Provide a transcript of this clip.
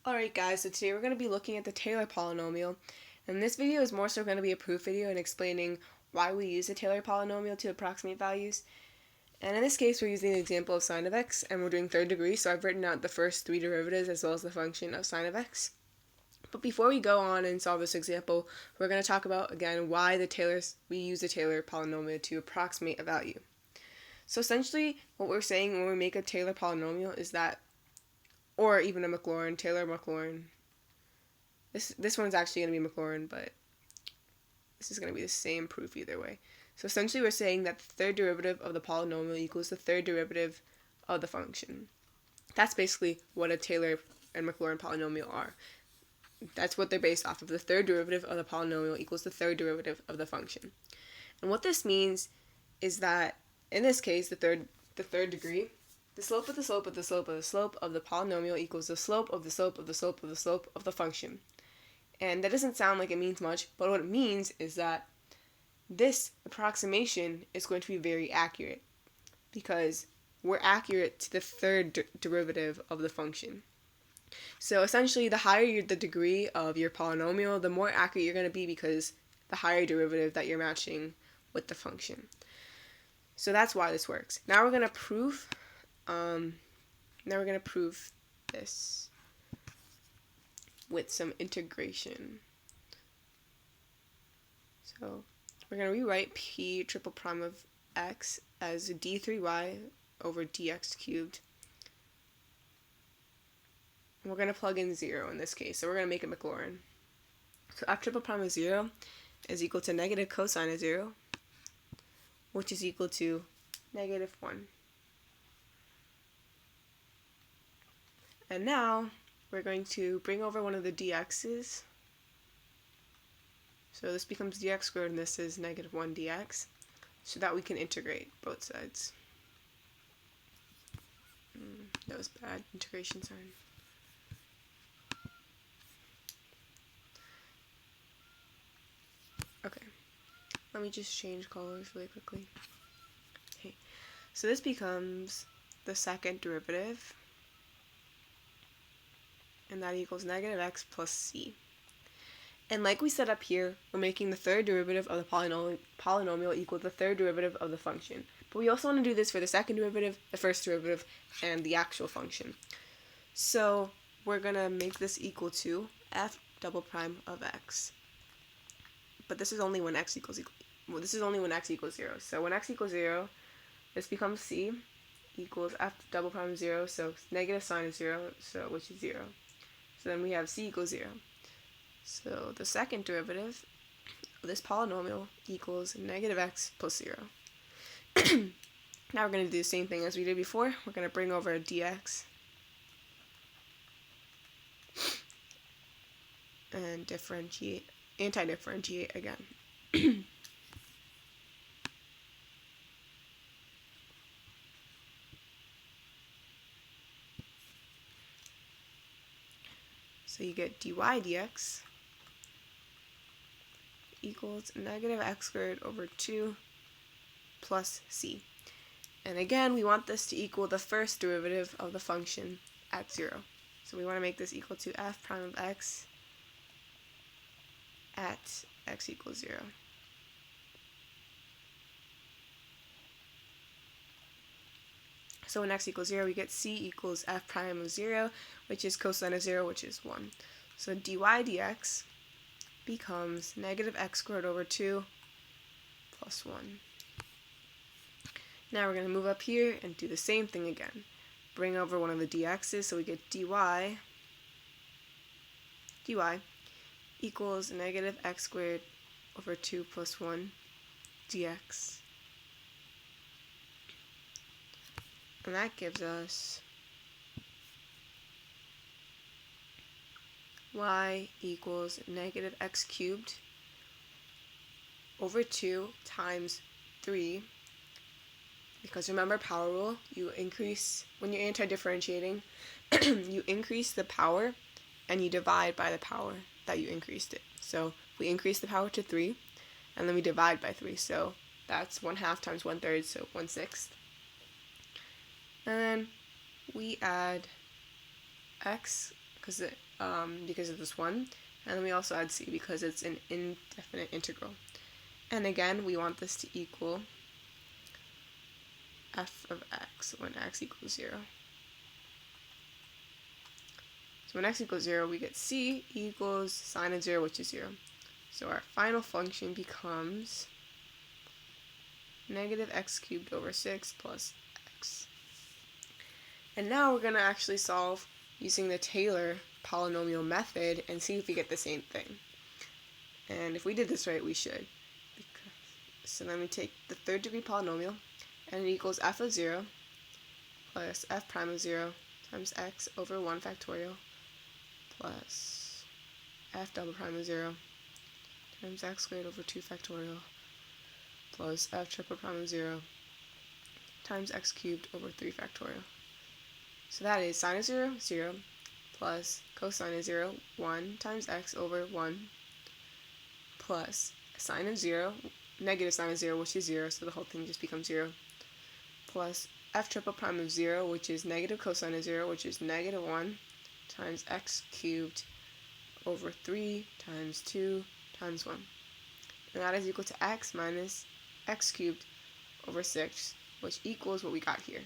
Alright guys, so today we're going to be looking at the Taylor polynomial, and this video is more so going to be a proof video and explaining why we use the Taylor polynomial to approximate values. And in this case we're using the example of sine of x, and we're doing third degree, so I've written out the first three derivatives as well as the function of sine of x. But before we go on and solve this example, we're going to talk about again why we use the Taylor polynomial to approximate a value. So essentially what we're saying when we make a Taylor polynomial is that, or even a Maclaurin, Taylor Maclaurin. This one's actually going to be Maclaurin, but this is going to be the same proof either way. So essentially we're saying that the third derivative of the polynomial equals the third derivative of the function. That's basically what a Taylor and Maclaurin polynomial are. That's what they're based off of. The third derivative of the polynomial equals the third derivative of the function. And what this means is that, in this case, the third degree, the slope of the slope of the slope of the slope of the polynomial equals the slope of the slope of the slope of the slope of the function. And that doesn't sound like it means much, but what it means is that this approximation is going to be very accurate because we're accurate to the third derivative of the function. So essentially, the higher the degree of your polynomial, the more accurate you're going to be because the higher derivative that you're matching with the function. So that's why this works. Now we're going to prove this with some integration. So we're going to rewrite p triple prime of x as d3y over dx cubed. And we're going to plug in 0 in this case, so we're going to make it Maclaurin. So f triple prime of 0 is equal to negative cosine of 0, which is equal to negative 1. And now we're going to bring over one of the dx's. So this becomes dx squared and this is negative 1 dx, so that we can integrate both sides. That was bad integration sign. Okay, let me just change colors really quickly. Okay, so this becomes the second derivative, and that equals negative x plus c. And like we said up here, we're making the third derivative of the polynomial equal the third derivative of the function. But we also want to do this for the second derivative, the first derivative, and the actual function. So we're going to make this equal to f double prime of x. But this is only when x equals 0. So when x equals 0, this becomes c equals f double prime of 0, so negative sine of 0, which is 0. So then we have c equals 0. So the second derivative of this polynomial equals negative x plus 0. Now we're going to do the same thing as we did before. We're going to bring over a dx and anti-differentiate again. So you get dy dx equals negative x squared over 2 plus c. And again, we want this to equal the first derivative of the function at 0. So we want to make this equal to f prime of x at x equals 0. So when x equals 0, we get c equals f prime of 0, which is cosine of 0, which is 1. So dy dx becomes negative x squared over 2 plus 1. Now we're going to move up here and do the same thing again. Bring over one of the dx's, so we get dy equals negative x squared over 2 plus 1 dx. And that gives us y equals negative x cubed over 2 times 3. Because remember power rule, you increase, when you're anti-differentiating, you increase the power and you divide by the power that you increased it. So we increase the power to 3 and then we divide by 3. So that's 1/2 times 1/3, so 1/6. And then we add x because of this 1, and then we also add c because it's an indefinite integral. And again, we want this to equal f of x when x equals 0. So when x equals 0, we get c equals sine of 0, which is 0. So our final function becomes negative x cubed over 6 plus x. And now we're going to actually solve using the Taylor polynomial method and see if we get the same thing. And if we did this right, we should. So then we take the third degree polynomial, and it equals f of 0 plus f prime of 0 times x over 1 factorial plus f double prime of 0 times x squared over 2 factorial plus f triple prime of 0 times x cubed over 3 factorial. So that is sine of 0, 0, plus cosine of 0, 1 times x over 1, plus sine of 0, negative sine of 0, which is 0, so the whole thing just becomes 0, plus f triple prime of 0, which is negative cosine of 0, which is negative 1, times x cubed over 3 times 2 times 1. And that is equal to x minus x cubed over 6, which equals what we got here.